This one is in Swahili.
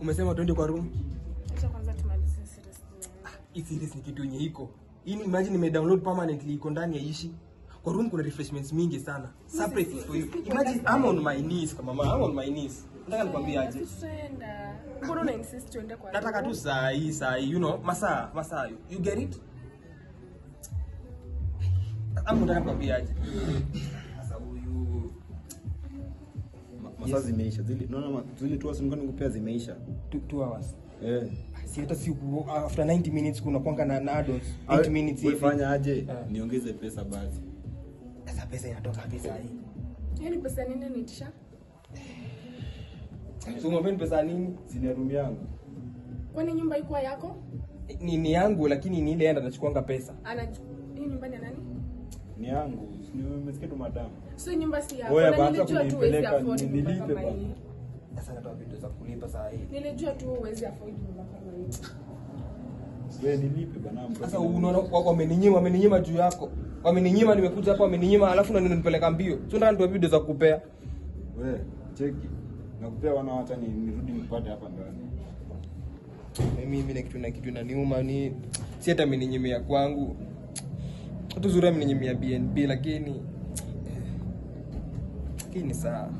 Umesema twende kwa room. Acha kwanza tumalize series. Hii series ni kitu yenye iko. Hii imagine nimedownload permanently iko ndani ya ishi. Kwa room kuna refreshments mingi sana. Surprise for you. Imagine I'm on my knees kama mama, I'm on my knees. Nataka nikwambie aje. Tutaenda. Mbona una insist tuende kwa? Nataka tu saa hii, you know, masaa. You get it? Nataka nikwambie aje. Sasa huyu masaa zimeisha. Zile tu asimkani kupea zimeisha. 2 hours. Si hata si after 90 minutes kuna kwanga na adults 8 minutes hivi. Ufanya aje? Niongeze pesa basi. Sasa pesa inatoka pesa hii. Yaani pesa nini nitisha? So mwambie pesa nini? Sina room yangu. Kwani nyumba iko yako? Ni yangu lakini ni ile enda atachukuanga pesa. Hii nyumba ni nani? Ni yangu. Nimesikia tu madam. So nyumba si yako. Oya, Na nilijua tu huwezi afford nilipe nyumba kama bana. hii. Sasa natoa vitu za kulipa saa hii. Nilijua tu huwezi afford nyumba kama hii. Wewe nilipe bana. Sasa unaona wameninyima juu yako. Wameninyima, nimekuja hapa wameninyima, alafu na nipeleka mbio. So nataka nitoa video za kupea. Wewe cheki. Nakupea wanaacha nirudi nipate hapa ndani. Mimi na kitu inaniuma ni si hata ameninyimia kwangu. Hata zuri ameninyimia BNB lakini sawa.